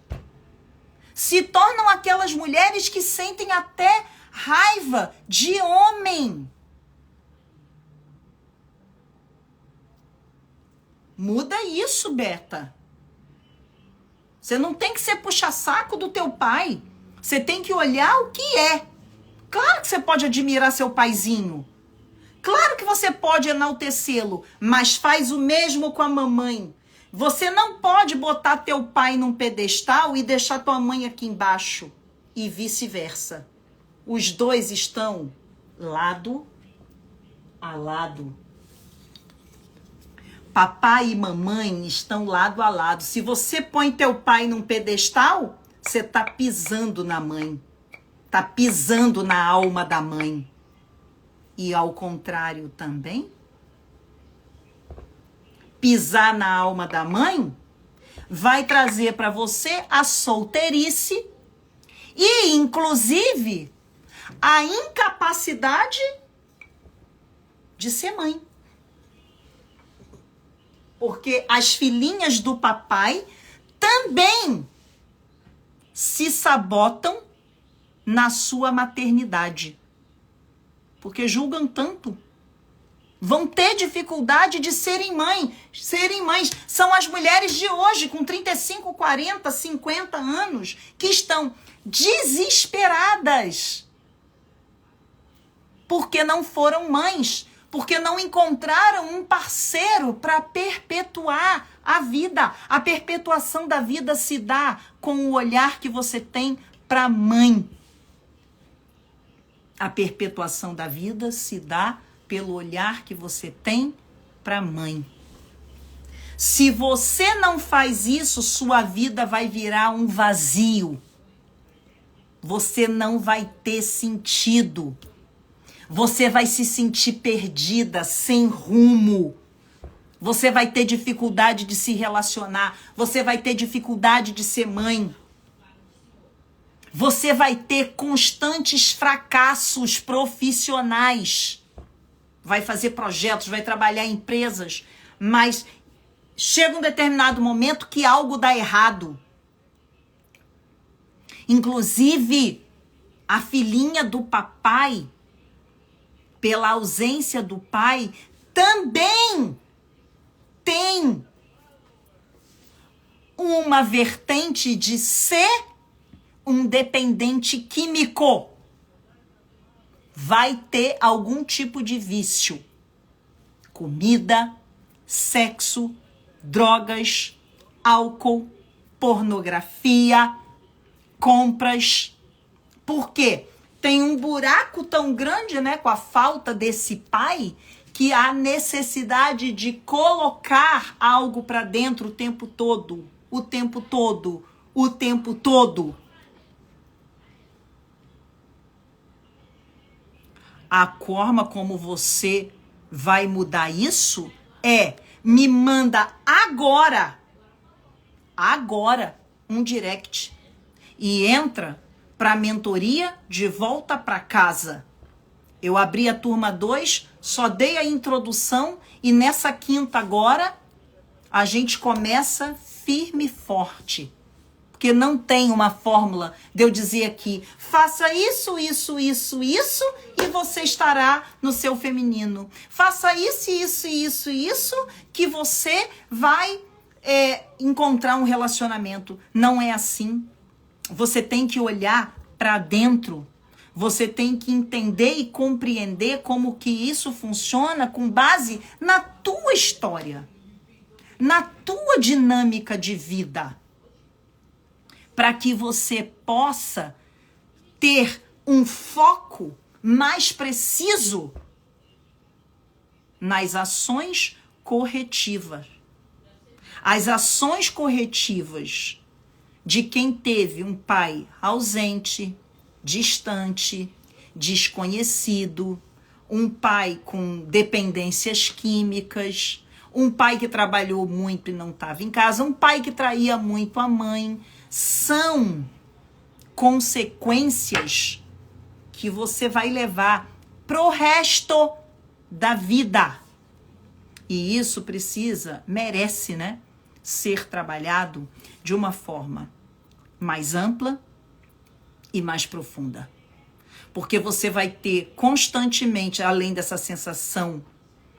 Se tornam aquelas mulheres que sentem até raiva de homem. Muda isso, Beta. Você não tem que ser puxa-saco do teu pai. Você tem que olhar o que é. Claro que você pode admirar seu paizinho. Claro que você pode enaltecê-lo, mas faz o mesmo com a mamãe. Você não pode botar teu pai num pedestal e deixar tua mãe aqui embaixo. E vice-versa. Os dois estão lado a lado. Papai e mamãe estão lado a lado. Se você põe teu pai num pedestal, você tá pisando na mãe. Tá pisando na alma da mãe. e ao contrário também? Pisar na alma da mãe vai trazer para você a solteirice e, inclusive, a incapacidade de ser mãe. Porque as filhinhas do papai também se sabotam na sua maternidade. Porque julgam tanto. Vão ter dificuldade de serem mães. São as mulheres de hoje, com 35, 40, 50 anos, que estão desesperadas. Porque não foram mães. Porque não encontraram um parceiro para perpetuar a vida. A perpetuação da vida se dá com o olhar que você tem para a mãe. A perpetuação da vida se dá pelo olhar que você tem para a mãe. Se você não faz isso, sua vida vai virar um vazio. Você não vai ter sentido. Você vai se sentir perdida, sem rumo. Você vai ter dificuldade de se relacionar. Você vai ter dificuldade de ser mãe. Você vai ter constantes fracassos profissionais. Vai fazer projetos, vai trabalhar em empresas, mas chega um determinado momento que algo dá errado. Inclusive, a filhinha do papai, pela ausência do pai, também tem uma vertente de ser um dependente químico. Vai ter algum tipo de vício. Comida, sexo, drogas, álcool, pornografia, compras. Por quê? Tem um buraco tão grande, né, com a falta desse pai, que há necessidade de colocar algo para dentro o tempo todo. O tempo todo. O tempo todo. A forma como você vai mudar isso é: me manda agora um direct e entra para a mentoria de volta para casa. Eu abri a turma 2, só dei a introdução e nessa quinta agora a gente começa firme e forte. Porque não tem uma fórmula de eu dizer aqui, faça isso, isso, isso, isso, e você estará no seu feminino. Faça isso, isso, isso, isso, que você vai encontrar um relacionamento. Não é assim. Você tem que olhar para dentro. Você tem que entender e compreender como que isso funciona com base na tua história, na tua dinâmica de vida. Para que você possa ter um foco mais preciso nas ações corretivas. As ações corretivas de quem teve um pai ausente, distante, desconhecido, um pai com dependências químicas, um pai que trabalhou muito e não estava em casa, um pai que traía muito a mãe. São consequências que você vai levar pro resto da vida. E isso merece, né, ser trabalhado de uma forma mais ampla e mais profunda. Porque você vai ter constantemente, além dessa sensação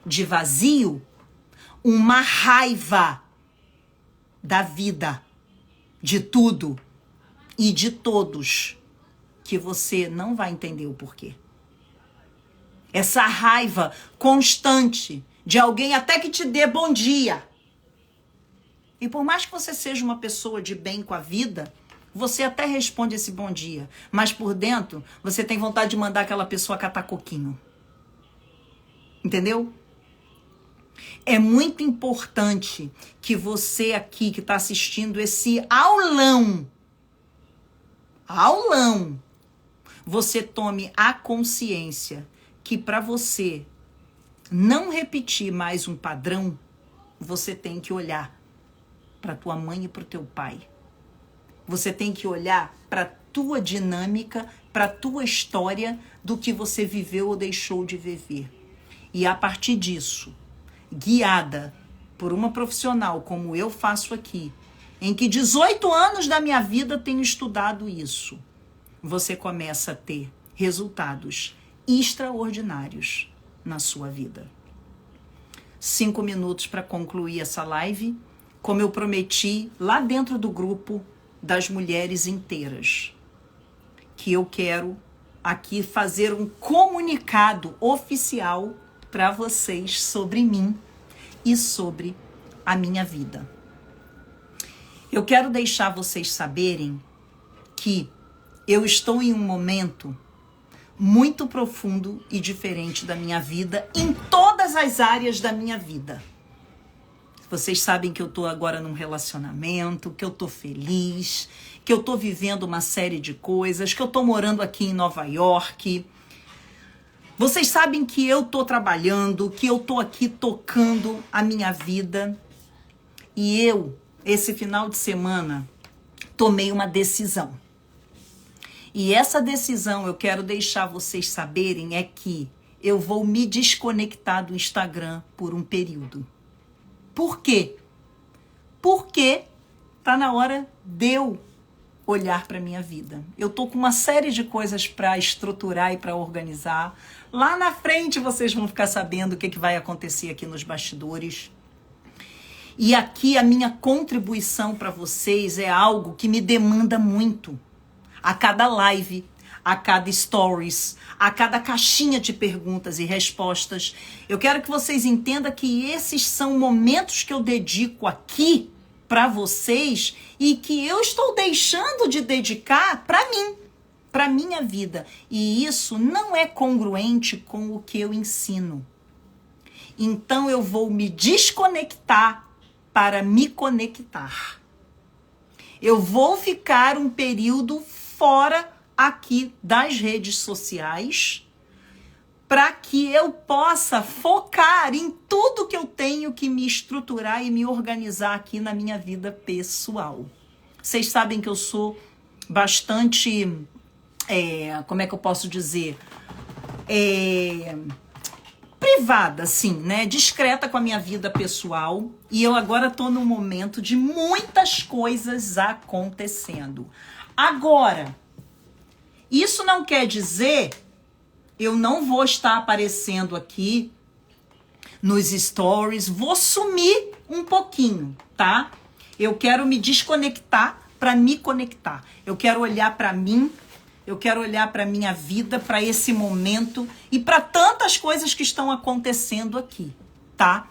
de vazio, uma raiva da vida, de tudo e de todos, que você não vai entender o porquê. Essa raiva constante de alguém até que te dê bom dia. E por mais que você seja uma pessoa de bem com a vida, você até responde esse bom dia, mas por dentro você tem vontade de mandar aquela pessoa catar coquinho. Entendeu? É muito importante que você aqui que está assistindo esse aulão, você tome a consciência que para você não repetir mais um padrão, você tem que olhar para tua mãe e para o teu pai. Você tem que olhar para tua dinâmica, para tua história do que você viveu ou deixou de viver. E a partir disso, guiada por uma profissional como eu faço aqui, em que 18 anos da minha vida tenho estudado isso, você começa a ter resultados extraordinários na sua vida. 5 minutos para concluir essa live, como eu prometi lá dentro do grupo das mulheres inteiras, que eu quero aqui fazer um comunicado oficial para vocês sobre mim e sobre a minha vida. Eu quero deixar vocês saberem que eu estou em um momento muito profundo e diferente da minha vida, em todas as áreas da minha vida. Vocês sabem que eu tô agora num relacionamento, que eu tô feliz, que eu tô vivendo uma série de coisas, que eu tô morando aqui em Nova York. Vocês sabem que eu tô trabalhando, que eu tô aqui tocando a minha vida. E eu, esse final de semana, tomei uma decisão. E essa decisão eu quero deixar vocês saberem é que eu vou me desconectar do Instagram por um período. Por quê? Porque tá na hora de eu olhar para minha vida. Eu tô com uma série de coisas para estruturar e para organizar. Lá na frente vocês vão ficar sabendo o que vai acontecer aqui nos bastidores. E aqui a minha contribuição para vocês é algo que me demanda muito. A cada live, a cada stories, a cada caixinha de perguntas e respostas. Eu quero que vocês entendam que esses são momentos que eu dedico aqui para vocês e que eu estou deixando de dedicar para mim, para minha vida. E isso não é congruente com o que eu ensino. Então eu vou me desconectar para me conectar. Eu vou ficar um período fora aqui das redes sociais para que eu possa focar em tudo que eu tenho que me estruturar e me organizar aqui na minha vida pessoal. Vocês sabem que eu sou bastante, como é que eu posso dizer? Privada, assim, né? Discreta com a minha vida pessoal. E eu agora tô num momento de muitas coisas acontecendo. Agora, isso não quer dizer, eu não vou estar aparecendo aqui nos stories, vou sumir um pouquinho, tá? Eu quero me desconectar para me conectar. Eu quero olhar para mim, eu quero olhar para minha vida, para esse momento e para tantas coisas que estão acontecendo aqui, tá?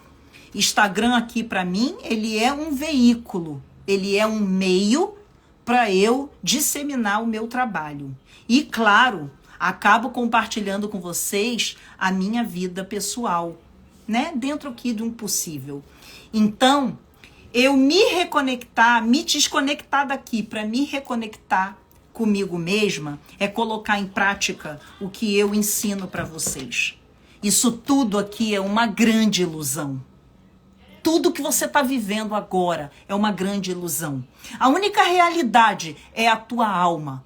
Instagram aqui para mim, ele é um veículo, ele é um meio para eu disseminar o meu trabalho. E, claro, acabo compartilhando com vocês a minha vida pessoal, né? Dentro aqui do impossível. Então, eu me reconectar, me desconectar daqui para me reconectar comigo mesma é colocar em prática o que eu ensino para vocês. Isso tudo aqui é uma grande ilusão. Tudo que você está vivendo agora é uma grande ilusão. A única realidade é a tua alma.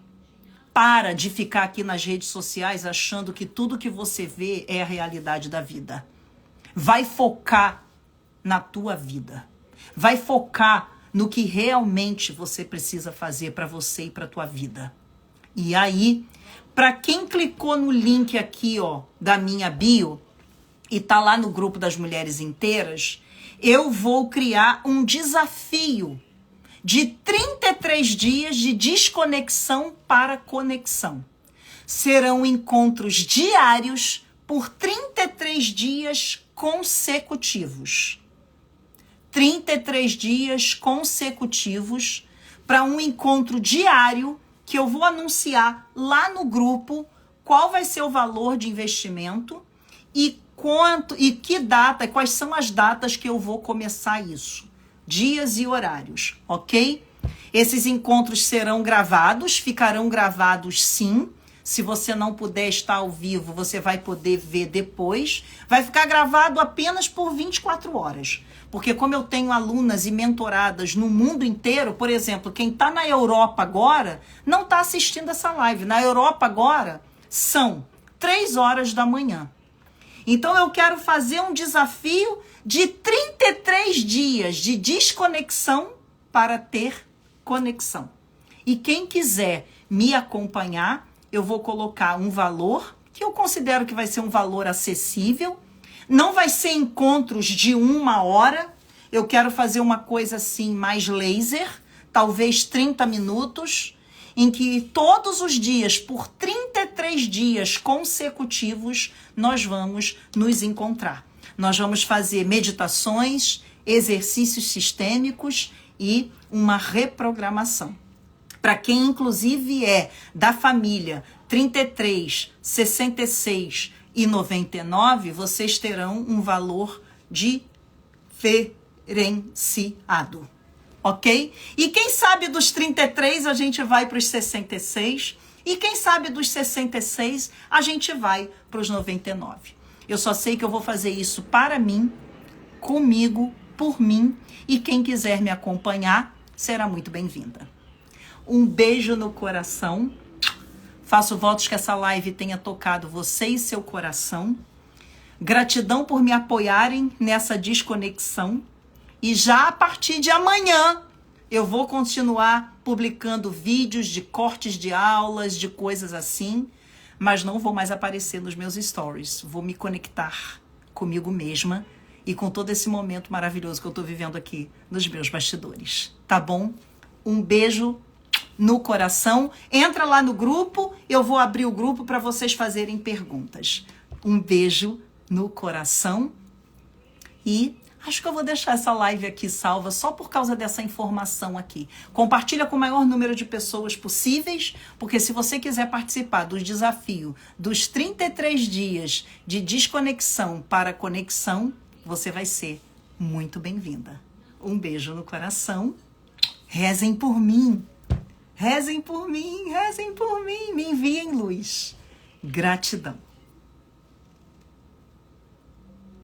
Para de ficar aqui nas redes sociais achando que tudo que você vê é a realidade da vida. Vai focar na tua vida. Vai focar no que realmente você precisa fazer para você e para tua vida. E aí, para quem clicou no link aqui, ó, da minha bio e tá lá no grupo das mulheres inteiras, eu vou criar um desafio de 33 dias de desconexão para conexão. Serão encontros diários por 33 dias consecutivos. 33 dias consecutivos para um encontro diário que eu vou anunciar lá no grupo qual vai ser o valor de investimento e quanto e que data, quais são as datas que eu vou começar isso. Dias e horários, ok? Esses encontros serão gravados, ficarão gravados sim. Se você não puder estar ao vivo, você vai poder ver depois. Vai ficar gravado apenas por 24 horas. Porque como eu tenho alunas e mentoradas no mundo inteiro, por exemplo, quem está na Europa agora não está assistindo essa live. Na Europa agora são 3 horas da manhã. Então eu quero fazer um desafio de 33 dias de desconexão para ter conexão. E quem quiser me acompanhar, eu vou colocar um valor que eu considero que vai ser um valor acessível. Não vai ser encontros de 1 hora. Eu quero fazer uma coisa assim mais laser, talvez 30 minutos, em que todos os dias, por 33 dias consecutivos, nós vamos nos encontrar. Nós vamos fazer meditações, exercícios sistêmicos e uma reprogramação. Para quem, inclusive, é da família 33, 66 e 99, vocês terão um valor diferenciado. Ok? E quem sabe dos 33 a gente vai para os 66. E quem sabe dos 66 a gente vai para os 99. Eu só sei que eu vou fazer isso para mim, comigo, por mim. E quem quiser me acompanhar será muito bem-vinda. Um beijo no coração. Faço votos que essa live tenha tocado você e seu coração. Gratidão por me apoiarem nessa desconexão. E já a partir de amanhã eu vou continuar publicando vídeos de cortes de aulas, de coisas assim, mas não vou mais aparecer nos meus stories. Vou me conectar comigo mesma e com todo esse momento maravilhoso que eu estou vivendo aqui nos meus bastidores. Tá bom? Um beijo no coração. Entra lá no grupo, eu vou abrir o grupo para vocês fazerem perguntas. Um beijo no coração e acho que eu vou deixar essa live aqui salva só por causa dessa informação aqui. Compartilha com o maior número de pessoas possíveis, porque se você quiser participar do desafio dos 33 dias de desconexão para conexão, você vai ser muito bem-vinda. Um beijo no coração. Rezem por mim. Rezem por mim, rezem por mim. Me enviem luz. Gratidão.